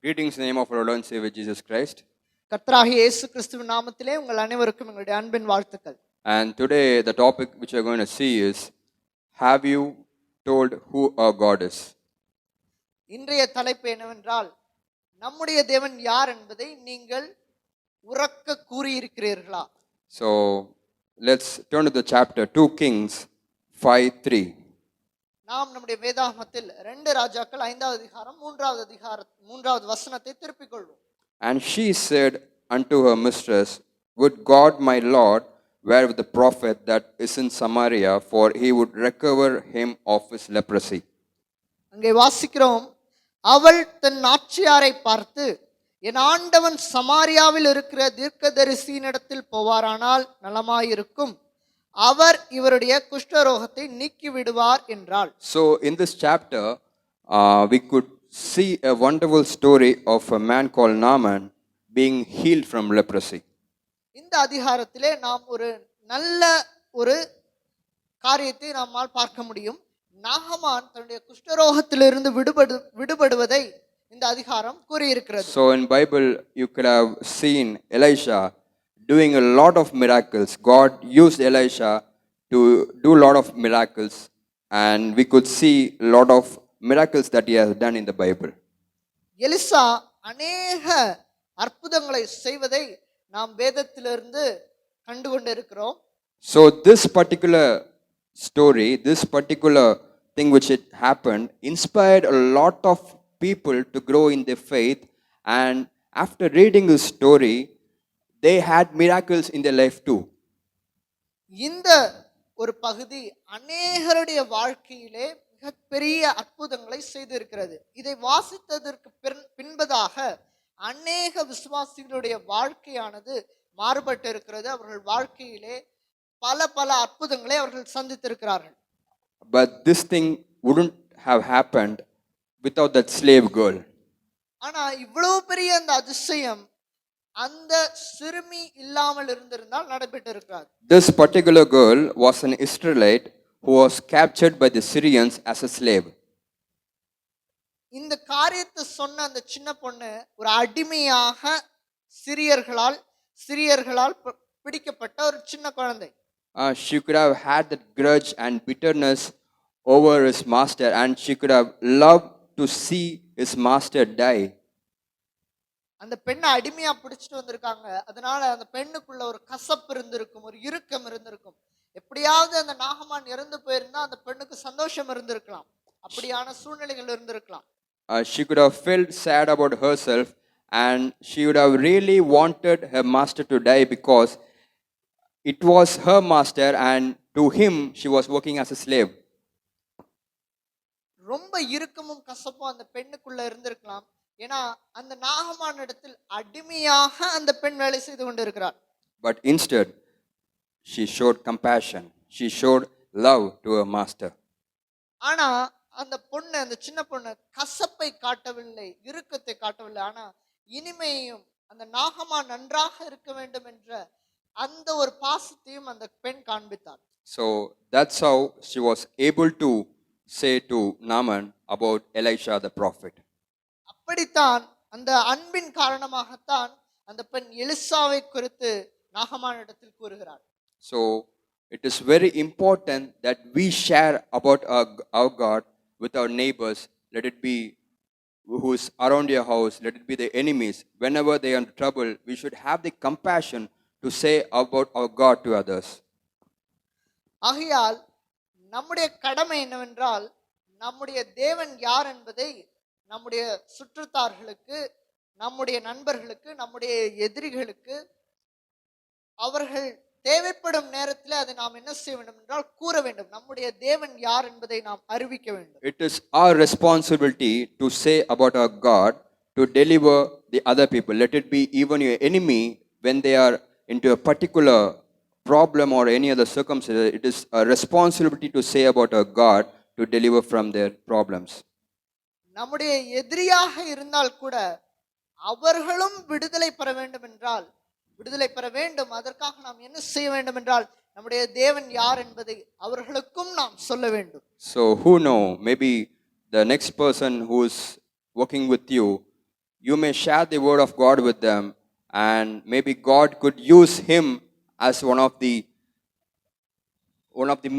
Greetings in the name of our Lord and Savior Jesus Christ. கர்த்தராகிய இயேசு கிறிஸ்துவின் நாமத்திலே உங்கள் அனைவருக்கும் எங்களுடைய அன்பின் வாழ்த்துக்கள். And today the topic which we are going to see is, have you told who our God is? இன்றைய தலைப்பு என்னவென்றால், நம்முடைய தேவன் யார் என்பதை நீங்கள் உரக்க கூறியிருக்கிறீர்களா? So let's turn to the chapter 2 Kings 5:3. நாம் நம்முடைய வேதாகமத்தில் 2 ராஜாக்கள் 5வது அதிகாரம் 3வது வசனத்தை திருப்பிக் கொள்வோம். And she said unto her mistress, would God my Lord were with the prophet that is in Samaria, for he would recover him of his leprosy. அங்கே வாசிக்கிறோம், அவள் தன் நாச்சியாரை பார்த்து, என் ஆண்டவன் சமாரியாவில் இருக்கிற தீர்க்கதரிசியினிடத்தில் போவாரானால் நலமாயிருக்கும், அவர் இவருடைய குஷ்டரோகத்தை நீக்கி விடுவார் என்றாள். So in this chapter we could see a wonderful story of a man called Naaman being healed from leprosy. இந்த அதிகாரத்திலே நாம் ஒரு நல்ல ஒரு காரியத்தை நம்மால் பார்க்க முடியும். நாகமான் தன்னுடைய குஷ்டரோகத்திலிருந்து விடுபடுவதை இந்த அதிகாரம் கூறியிருக்கிறது. So in Bible you could have seen Elisha doing a lot of miracles. God used Elisha to do a lot of miracles, and we could see a lot of miracles that he has done in the Bible. Elisha அநேக அற்புதங்களை செய்வதை நாம் வேதத்திலிருந்து கண்டு கொண்டிருக்கிறோம். So this particular story, this particular thing which it happened, inspired a lot of people to grow in their faith, and after reading this story they had miracles in their life too. இந்த ஒரு பகுதி அநேகருடைய வாழ்க்கையிலே மிகப்பெரிய அற்புதங்களை செய்திருக்கிறது. இதை வாசித்ததற்கு பின்பதாக அநேக விசுவாசிகளுடைய வாழ்க்கையானது மாறுபட்டு இருக்கிறது. அவர்கள் வாழ்க்கையிலே பல அற்புதங்களை அவர்கள் சந்தித்திருக்கிறார்கள். But this thing wouldn't have happened without that slave girl. ஆனா இவ்வளவு பெரிய அந்த அதிசயம் அந்த சிறுமி இல்லாமல் இருந்திருந்தால் நடைபெற்று இருக்காது. This particular girl was an Israelite who was captured by the Syrians as a slave. இந்த காரியத்தை சொன்ன அந்த சின்ன பொண்ணு ஒரு அடிமையாக சிரியர்களால் பிடிக்கப்பட்ட ஒரு சின்ன குழந்தை. She could have had that grudge and bitterness over his master, and she could have loved to see his master die. அந்த பெண்ணை அடிமையா பிடிச்சிட்டு வந்திருக்காங்க. அதனால அந்த பெண்ணுக்குள்ள ஒரு கசப்பு இருந்திருக்கும், ஒரு இறுக்கம் இருந்திருக்கும். எப்படியாவது அந்த நாகமான் இறந்து போயிருந்தா அந்த பெண்ணுக்கு சந்தோஷம் இருந்திருக்கலாம். அப்படியான சூழ்நிலைகள் இருந்திருக்கலாம். She could have felt sad about herself, and she would have really wanted her master to die because it was her master, and to him she was working as a slave. ரொம்ப இறுக்கமும் கசப்பும் அந்த பெண்ணுக்குள்ள இருந்திருக்கலாம். ஏன்னா அந்த நாகமான் இடத்தில் அடிமையாக அந்த பெண் வேலை செய்து கொண்டிருக்கிறார். But instead she showed compassion, she showed love to her master. ஆனா அந்த பொண்ணு, அந்த சின்ன பொண்ணு கசப்பை காட்டவில்லை, இறுக்கத்தை காட்டவில்லை. ஆனா இனிமையும் அந்த நாகமான் நன்றாக இருக்க வேண்டும் என்ற அந்த ஒரு பாசத்தையும் அந்த பெண் காண்பித்தார். So that's how she was able to say to Naaman about Elisha the prophet. அப்படித்தான் அந்த அன்பின் காரணமாகத்தான் அந்த பெண் எலிசாவை குறித்து நாகமானிடத்தில் கூறுகிறார். So it is very important that we share about our God with our neighbors. Let it be who is around your house, let it be the enemies. Whenever they are in trouble, we should have the compassion to say about our God to others. ஆகையால் நம்முடைய கடமை என்னவென்றால், நம்முடைய தேவன் யார் என்பதை நம்முடைய சுற்றத்தார்களுக்கு, நம்முடைய நண்பர்களுக்கு, நம்முடைய எதிரிகளுக்கு அவர்கள் தேவைப்படும் நேரத்தில் அதை நாம் என்ன செய்ய வேண்டும் என்றால் கூற வேண்டும். நம்முடைய தேவன் யார் என்பதை நாம் அறிவிக்க வேண்டும். It is our responsibility to say about our God, to deliver the other people. Let it be even your enemy, when they are into a particular problem or any other circumstance, it is a responsibility to say about our God to deliver from their problems. நம்முடைய எதிரியாக இருந்தால் கூட அவர்களும் விடுதலை பெற வேண்டும். அதற்காக நாம் என்ன செய்ய வேண்டும் என்றால், நம்முடைய தேவன் யார் என்பதை அவர்களுக்கும் நாம் சொல்ல வேண்டும். So who know, maybe the next person who is working with you you may share the word of God with them, and maybe God could use him as one of the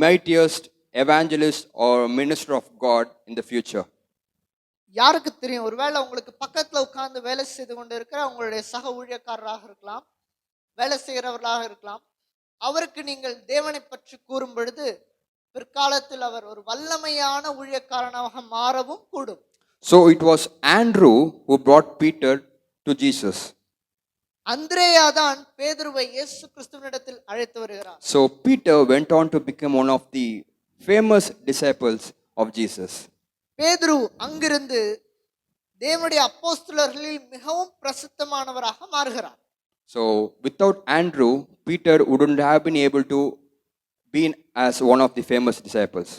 mightiest evangelists or minister of God in the future. யாருக்கு தெரியும், ஒருவேளை உங்களுக்கு பக்கத்துல உட்கார்ந்து வேலை செய்து கொண்டு இருக்கிற உங்களுடைய சக ஊழியக்காரராக இருக்கலாம், வேலை செய்கிறவர்களாக இருக்கலாம். அவருக்கு நீங்கள் தேவனை பற்றி கூறும் பொழுது பிற்காலத்தில் அவர் ஒரு வல்லமையான ஊழியக்காரனாக மாறவும் கூடும். So it was Andrew who brought Peter to Jesus. அந்திரேயா தான் பேதுருவை இயேசு கிறிஸ்துவினிடத்தில் அழைத்து வருகிறார். So Peter went on to become one of the famous disciples of Jesus. பேதுரு அங்கிருந்து தேவனுடைய அப்போஸ்தலர்களில் மிகவும் பிரசித்தமானவராக மாறுகிறார். So without Andrew, Peter wouldn't have been able to be as one of the famous disciples.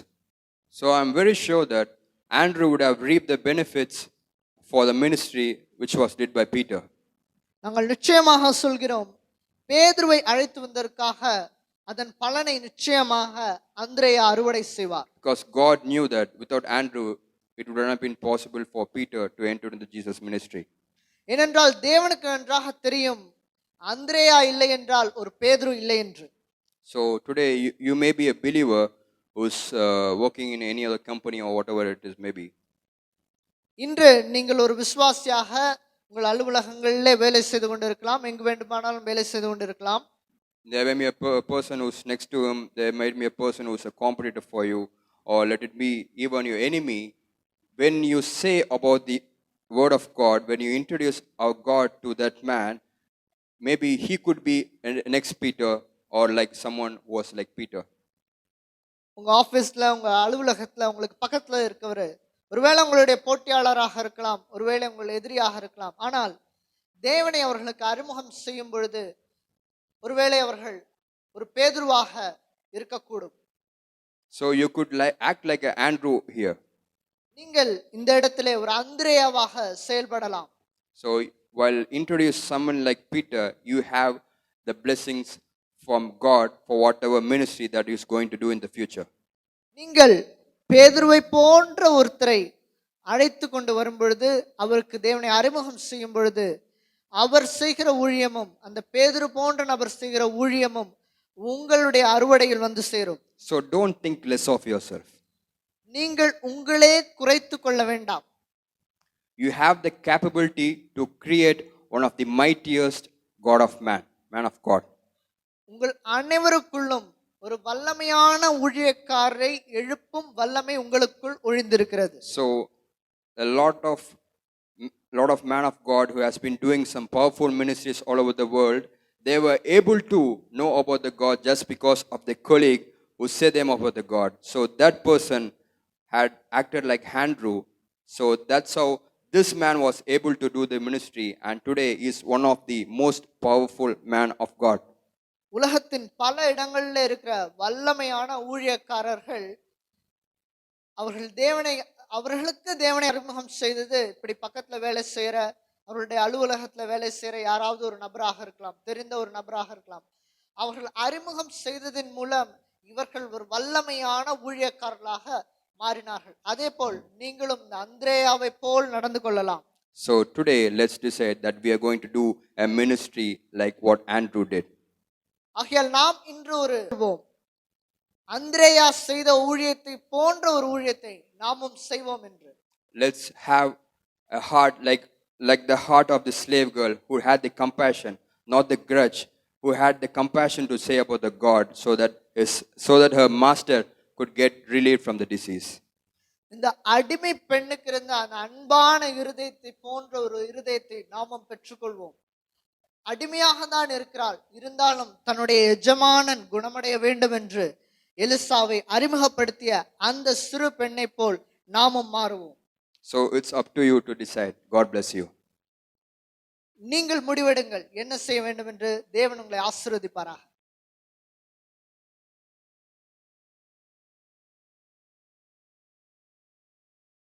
So I'm very sure that Andrew would have reaped the benefits for the ministry which was did by Peter. நாங்கள் நிச்சயமாக சொல்கிறோம், பேதுருவை அழைத்து வந்ததற்காக அதன் பலனை நிச்சயமாக அந்திரேயா அறுவடை செய்வார். Because God knew that without Andrew, it would not have been possible for Peter to enter into Jesus' ministry. ஏனென்றால் தேவனுக்கு நன்றாக தெரியும், அந்திரேயா இல்லை என்றால் ஒரு பேதுரு இல்லை என்று. So today you may be a believer who's working in any other company or whatever it is maybe. இன்று நீங்கள் ஒரு விசுவாசியாக உங்கள் அலுவலகங்களிலே வேலை செய்து கொண்டிருக்கலாம், எங்கு வேண்டுமானாலும் வேலை செய்து கொண்டிருக்கலாம். There may be a person who's next to him, there might be a person who's a competitor for you, or let it be even your enemy. When you say about the word of God, when you introduce our God to that man, maybe he could be next Peter or like someone who was like Peter. உங்க ஆபீஸ்ல, உங்க அலுவலகத்துல உங்களுக்கு பக்கத்துல இருக்கவர் ஒருவேளை உங்களுடைய போட்டியாளராக இருக்கலாம், ஒருவேளை உங்கள் எதிரியாக இருக்கலாம். ஆனால் தேவனை அவர்களுக்கு அறிமுகம் செய்யும் பொழுது ஒருவேளை அவர்கள் ஒரு பேதுருவாக இருக்கக்கூடும். So you could act like an Andrew here. நீங்கள் இந்த இடத்திலே ஒரு அந்திரேயாவாக செயல்படலாம். So while introduce someone like Peter, you have the blessings from God for whatever ministry that he is going to do in the future. நீங்கள் பேதுருவை போன்ற ஒருத்தரை அழைத்து கொண்டு வரும் பொழுது, அவருக்கு தேவனை அறிமுகம் செய்யும் பொழுது, அவர் செய்கிற ஊழியமும் அந்த பேதுரு போன்ற நபர் செய்கிற ஊழியமும் உங்களுடைய அறுவடையில் வந்து சேரும். So don't think less of yourself. நீங்கள் உங்களே குறைத்து கொள்ள வேண்டாம். You have the capability to create one of the mightiest God of man of God. உங்கள் அனைவருக்குள்ளும் ஒரு வல்லமையான ஊழியக்காரரை எழுப்பும் வல்லமை உங்களுக்குள் ஒளிந்திருக்கிறது. So a lot of man of God who has been doing some powerful ministries all over the world, they were able to know about the God just because of the colleague who said them about the God. So that person had acted like Andrew. So that's how this man was able to do the ministry, and today he is one of the most powerful man of God. உலகத்தின் பல இடங்களில் இருக்கிற வல்லமையான ஊழியக்காரர்கள் அவர்களுக்கு தேவனை அறிமுகம் செய்தது இப்படி பக்கத்துல வேலை செய்யற, அவர்களுடைய அலுவலகத்துல வேலை செய்யற யாராவது ஒரு நபராக இருக்கலாம், தெரிந்த ஒரு நபராக இருக்கலாம். அவர்கள் அறிமுகம் செய்ததின் மூலம் இவர்கள் ஒரு வல்லமையான ஊழியக்காரர்களாக மாறினார்கள். அதே போல் நீங்களும் இந்த அந்திரேயாவை போல் நடந்து கொள்ளலாம். So today let's decide that we are going to do a ministry like what Andrew did. ஆகையால் நாம் இன்று ஒரு அந்திரேயா செய்த ஊழியத்தை போன்ற ஒரு ஊழியத்தை நாமும் செய்வோம் என்று. Let's have a heart like the heart of the slave girl who had the compassion, not the grudge, who had the compassion to say about the God so that her master could get relief from the disease. இந்த அடிமை பெண்ணுக்கு இருந்த அந்த அன்பான இருதயத்தை போன்ற ஒரு இருதயத்தை நாமும் பெற்றுக்கொள்வோம். அடிமையாக தான் இருக்கிறாள், இருந்தாலும் தன்னுடைய எஜமானன் குணமடைய வேண்டும் என்று எலிசாவை அறிமுகப்படுத்திய அந்த சிறு பெண்ணை போல் நாமும் மாறுவோம். So it's up to you to decide. God bless you. நீங்கள் முடிவெடுங்கள் என்ன செய்ய வேண்டும் என்று. தேவன் உங்களை ஆசீர்வதிப்பாராக.